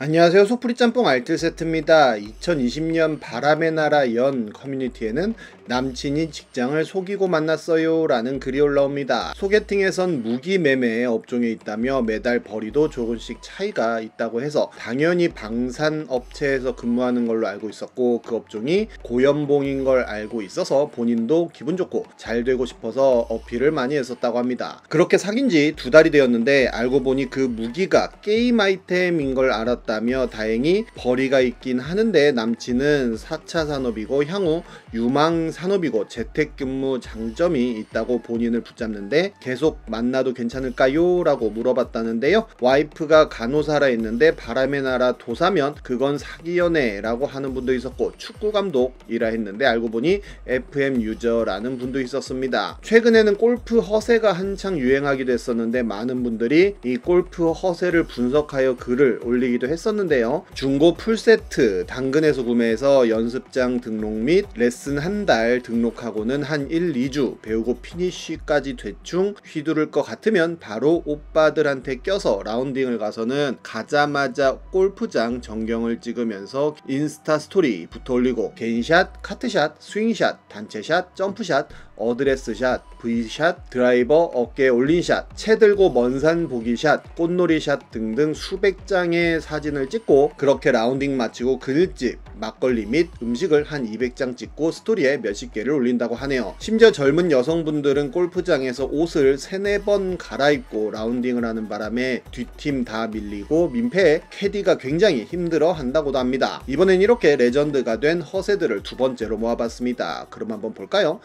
안녕하세요. 소프리 짬뽕 알뜰 세트입니다. 2020년 바람의 나라 연 커뮤니티에는 남친이 직장을 속이고 만났어요 라는 글이 올라옵니다. 소개팅에선 무기매매의 업종에 있다며 매달 벌이도 조금씩 차이가 있다고 해서 당연히 방산업체에서 근무하는 걸로 알고 있었고, 그 업종이 고연봉인 걸 알고 있어서 본인도 기분 좋고 잘 되고 싶어서 어필을 많이 했었다고 합니다. 그렇게 사귄 지 2달이 되었는데 알고 보니 그 무기가 게임 아이템인 걸 알았다며 다행히 벌이가 있긴 하는데 남친은 4차 산업이고 향후 유망 산업이고 재택근무 장점이 있다고 본인을 붙잡는데 계속 만나도 괜찮을까요? 라고 물어봤다는데요. 와이프가 간호사라 했는데 바람의 나라 도사면 그건 사기연애 라고 하는 분도 있었고, 축구감독이라 했는데 알고 보니 FM 유저라는 분도 있었습니다. 최근에는 골프 허세가 한창 유행하기도 했었는데 많은 분들이 이 골프 허세를 분석하여 글을 올리기도 했었는데요. 중고 풀세트 당근에서 구매해서 연습장 등록 및 레슨 한 달 등록하고는 한 1, 2주 배우고 피니쉬까지 대충 휘두를 것 같으면 바로 오빠들한테 껴서 라운딩을 가서는 가자마자 골프장 전경을 찍으면서 인스타 스토리 붙어 올리고 개인샷, 카트샷, 스윙샷, 단체샷, 점프샷, 어드레스샷, V샷, 드라이버, 어깨 올린샷, 채 들고 먼산 보기샷, 꽃놀이샷 등등 수백 장의 사진을 찍고 그렇게 라운딩 마치고 그늘집, 막걸리 및 음식을 한 200장 찍고 스토리에 몇십 개를 올린다고 하네요. 심지어 젊은 여성분들은 골프장에서 옷을 3-4번 갈아입고 라운딩을 하는 바람에 뒷팀 다 밀리고 민폐에 캐디가 굉장히 힘들어 한다고도 합니다. 이번엔 이렇게 레전드가 된 허세들을 2번째로 모아봤습니다. 그럼 한번 볼까요?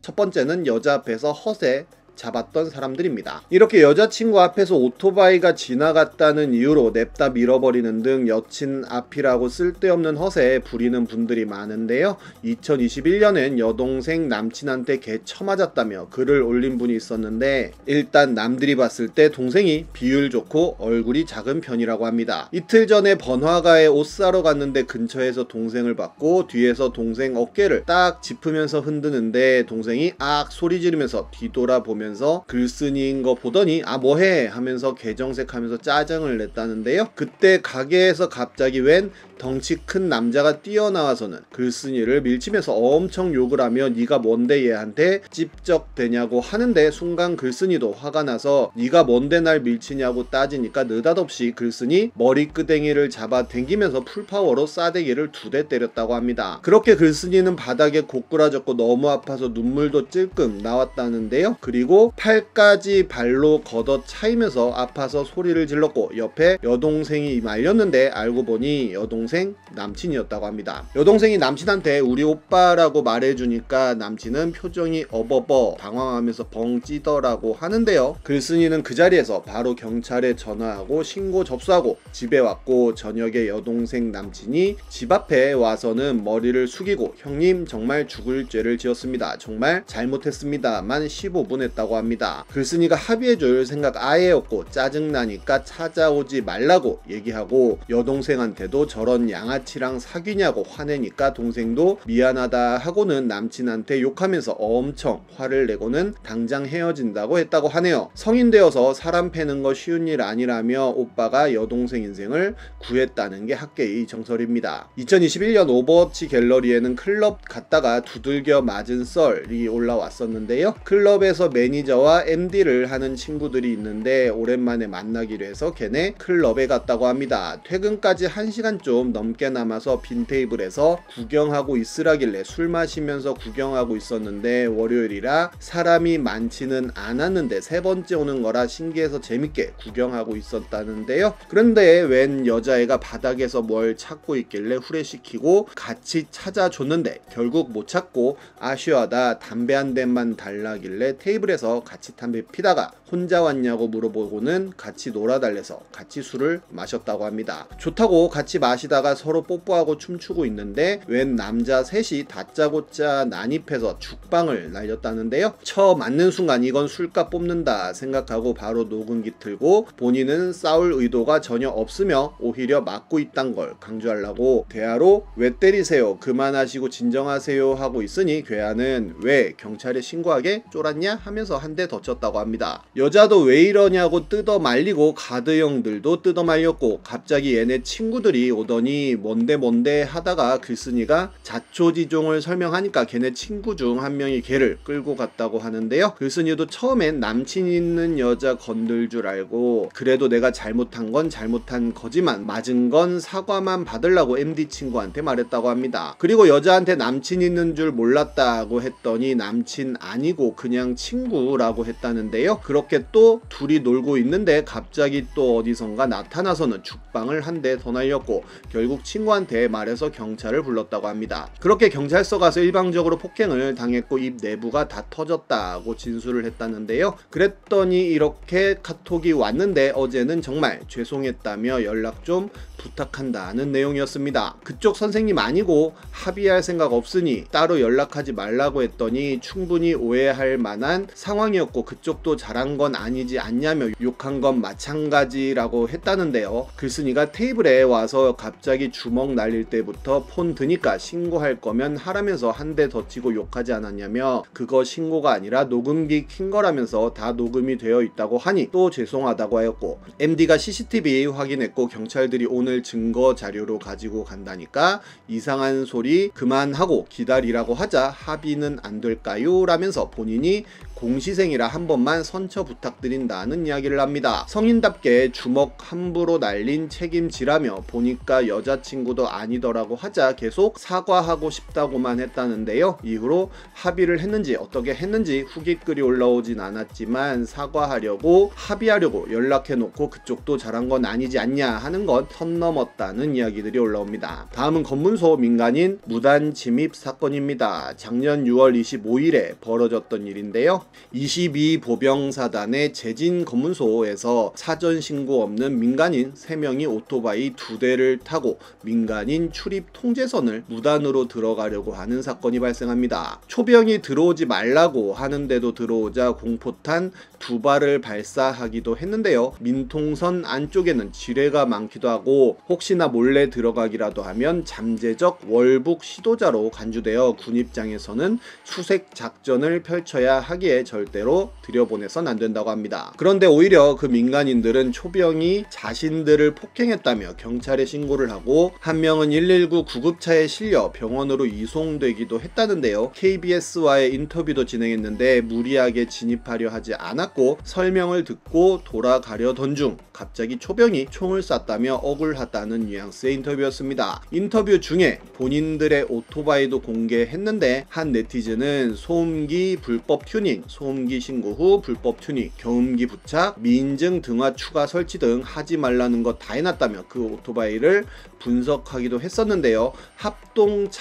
첫 번째는 여자 앞에서 허세 잡았던 사람들입니다. 이렇게 여자친구 앞에서 오토바이가 지나갔다는 이유로 냅다 밀어버리는 등 여친 앞이라고 쓸데없는 허세에 부리는 분들이 많은데요. 2021년엔 여동생 남친한테 개 쳐맞았다며 글을 올린 분이 있었는데, 일단 남들이 봤을 때 동생이 비율 좋고 얼굴이 작은 편이라고 합니다. 이틀 전에 번화가에 옷 사러 갔는데 근처에서 동생을 봤고 뒤에서 동생 어깨를 딱 짚으면서 흔드는데 동생이 악 소리 지르면서 뒤돌아보면서 글쓴이인 거 보더니 아 뭐해 하면서 개정색하면서 짜증을 냈다는데요. 그때 가게에서 갑자기 웬 덩치 큰 남자가 뛰어나와서는 글쓴이를 밀치면서 엄청 욕을 하며 네가 뭔데 얘한테 찝적대냐고 하는데, 순간 글쓴이도 화가 나서 네가 뭔데 날 밀치냐고 따지니까 느닷없이 글쓴이 머리끄댕이를 잡아 당기면서 풀파워로 싸대기를 2대 때렸다고 합니다. 그렇게 글쓴이는 바닥에 고꾸라졌고 너무 아파서 눈물도 찔끔 나왔다는데요. 그리고 팔까지 발로 걷어 차이면서 아파서 소리를 질렀고 옆에 여동생이 말렸는데 알고 보니 여동생 남친이었다고 합니다. 여동생이 남친한테 우리 오빠라고 말해주니까 남친은 표정이 어버버 당황하면서 벙 찌더라고 하는데요. 글쓴이는 그 자리에서 바로 경찰에 전화하고 신고 접수하고 집에 왔고 저녁에 여동생 남친이 집 앞에 와서는 머리를 숙이고 형님 정말 죽을 죄를 지었습니다. 정말 잘못했습니다만 15분 했다고 합니다. 글쓴이가 합의해줄 생각 아예 없고 짜증나니까 찾아오지 말라고 얘기하고 여동생한테도 저런 양아치랑 사귀냐고 화내니까 동생도 미안하다 하고는 남친한테 욕하면서 엄청 화를 내고는 당장 헤어진다고 했다고 하네요. 성인 되어서 사람 패는 거 쉬운 일 아니라며 오빠가 여동생 인생을 구했다는 게 학계의 정설입니다. 2021년 오버워치 갤러리에는 클럽 갔다가 두들겨 맞은 썰이 올라왔었는데요. 클럽에서 매니저와 MD를 하는 친구들이 있는데 오랜만에 만나기로 해서 걔네 클럽에 갔다고 합니다. 퇴근까지 1시간 좀 넘게 남아서 빈 테이블에서 구경하고 있으라길래 술 마시면서 구경하고 있었는데 월요일이라 사람이 많지는 않았는데 3번째 오는 거라 신기해서 재밌게 구경하고 있었다는데요. 그런데 웬 여자애가 바닥에서 뭘 찾고 있길래 후레시키고 같이 찾아줬는데 결국 못 찾고 아쉬워하다 담배 한 대만 달라길래 테이블에서 같이 담배 피다가 혼자 왔냐고 물어보고는 같이 놀아달래서 같이 술을 마셨다고 합니다. 좋다고 같이 마시다가 앞에다가 서로 뽀뽀하고 춤추고 있는데 웬 남자 셋이 다짜고짜 난입해서 죽방을 날렸다는데요. 맞는 순간 이건 술값 뽑는다 생각하고 바로 녹음기 틀고 본인은 싸울 의도가 전혀 없으며 오히려 막고 있단 걸 강조하려고 대화로 왜 때리세요? 그만하시고 진정하세요 하고 있으니 괴한은 왜 경찰에 신고하게 쫄았냐 하면서 한 대 더 쳤다고 합니다. 여자도 왜 이러냐고 뜯어 말리고 가드 형들도 뜯어 말렸고 갑자기 얘네 친구들이 오더니 뭔데 하다가 글쓴이가 자초지종을 설명하니까 걔네 친구 중 한 명이 걔를 끌고 갔다고 하는데요. 글쓴이도 처음엔 남친 있는 여자 건들 줄 알고 그래도 내가 잘못한 건 잘못한 거지만 맞은 건 사과만 받으려고 MD 친구한테 말했다고 합니다. 그리고 여자한테 남친 있는 줄 몰랐다고 했더니 남친 아니고 그냥 친구라고 했다는데요. 그렇게 또 둘이 놀고 있는데 갑자기 또 어디선가 나타나서는 죽방을 한 대 더 날렸고 결국 친구한테 말해서 경찰을 불렀다고 합니다. 그렇게 경찰서 가서 일방적으로 폭행을 당했고 입 내부가 다 터졌다고 진술을 했다는데요. 그랬더니 이렇게 카톡이 왔는데 어제는 정말 죄송했다며 연락 좀 부탁한다는 내용이었습니다. 그쪽 선생님 아니고 합의할 생각 없으니 따로 연락하지 말라고 했더니 충분히 오해할 만한 상황이었고 그쪽도 잘한 건 아니지 않냐며 욕한 건 마찬가지라고 했다는데요. 글쓴이가 테이블에 와서 갑자기 주먹 날릴 때부터 폰 드니까 신고할 거면 하라면서 한 대 더 치고 욕하지 않았냐며 그거 신고가 아니라 녹음기 킨 거라면서 다 녹음이 되어 있다고 하니 또 죄송하다고 하였고 MD가 CCTV 확인했고 경찰들이 오늘 증거 자료로 가지고 간다니까 이상한 소리 그만하고 기다리라고 하자 합의는 안 될까요? 라면서 본인이 공시생이라 한 번만 선처 부탁드린다는 이야기를 합니다. 성인답게 주먹 함부로 날린 책임지라며 보니까 여자친구도 아니더라고 하자 계속 사과하고 싶다고만 했다는데요. 이후로 합의를 했는지 어떻게 했는지 후기 글이 올라오진 않았지만 사과하려고 합의하려고 연락해놓고 그쪽도 잘한 건 아니지 않냐 하는 건 선 넘었다는 이야기들이 올라옵니다. 다음은 검문소 민간인 무단 침입 사건입니다. 작년 6월 25일에 벌어졌던 일인데요. 22 보병사단의 제진 검문소에서 사전 신고 없는 민간인 3명이 오토바이 2대를 타고 민간인 출입 통제선을 무단으로 들어가려고 하는 사건이 발생합니다. 초병이 들어오지 말라고 하는데도 들어오자 공포탄 2발을 발사하기도 했는데요. 민통선 안쪽에는 지뢰가 많기도 하고 혹시나 몰래 들어가기라도 하면 잠재적 월북 시도자로 간주되어 군 입장에서는 수색 작전을 펼쳐야 하기에 절대로 들여보내선 안 된다고 합니다. 그런데 오히려 그 민간인들은 초병이 자신들을 폭행했다며 경찰에 신고를 하고 한 명은 119 구급차에 실려 병원으로 이송되기도 했다는데요. KBS와의 인터뷰도 진행했는데 무리하게 진입하려 하지 않았고 설명을 듣고 돌아가려던 중 갑자기 초병이 총을 쐈다며 억울하다는 뉘앙스의 인터뷰였습니다. 인터뷰 중에 본인들의 오토바이도 공개했는데 한 네티즌은 소음기 불법 튜닝, 소음기 신고 후 불법 튜닝, 경음기 부착, 미인증 등화 추가 설치 등 하지 말라는 거 다 해놨다며 그 오토바이를 분석하기도 했었는데요.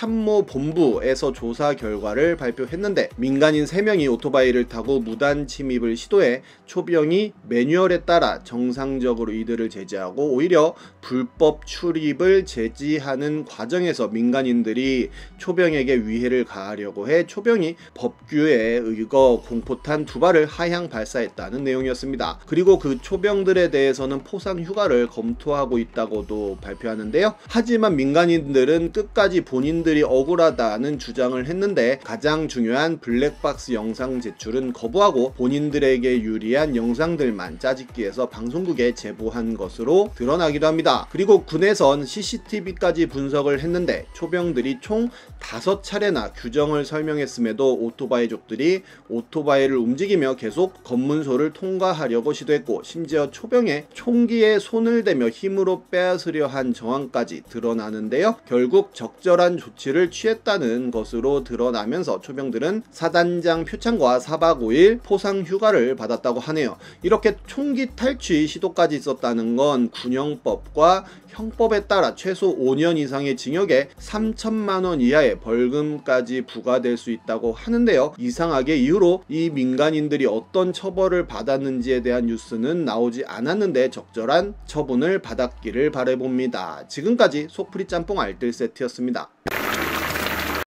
합동참모본부에서 조사 결과를 발표했는데 민간인 3명이 오토바이를 타고 무단 침입을 시도해 초병이 매뉴얼에 따라 정상적으로 이들을 제지하고 오히려 불법 출입을 제지하는 과정에서 민간인들이 초병에게 위해를 가하려고 해 초병이 법규에 의거 공포탄 2발을 하향 발사했다는 내용이었습니다. 그리고 그 초병들에 대해서는 포상 휴가를 검토하고 있다고도 발표하는데요. 하지만 민간인들은 끝까지 본인들이 억울하다는 주장을 했는데 가장 중요한 블랙박스 영상 제출은 거부하고 본인들에게 유리한 영상들만 짜집기해서 방송국에 제보한 것으로 드러나기도 합니다. 그리고 군에선 CCTV까지 분석을 했는데 초병들이 총 5차례나 규정을 설명했음에도 오토바이족들이 오토바이를 움직이며 계속 검문소를 통과하려고 시도했고 심지어 초병의 총기에 손을 대며 힘으로 빼앗으려 한 정황까지 드러나는데요. 결국 적절한 조치를 취했다는 것으로 드러나면서 초병들은 사단장 표창과 4박 5일 포상 휴가를 받았다고 하네요. 이렇게 총기 탈취 시도까지 있었다는 건 군형법과 형법에 따라 최소 5년 이상의 징역에 3천만원 이하의 벌금까지 부과될 수 있다고 하는데요. 이상하게 이후로 이 민간인들이 어떤 처벌을 받았는지에 대한 뉴스는 나오지 않았는데 적절한 처분을 받았기를 바라봅니다. 지금 지금까지 속풀이 짬뽕 알뜰 세트였습니다.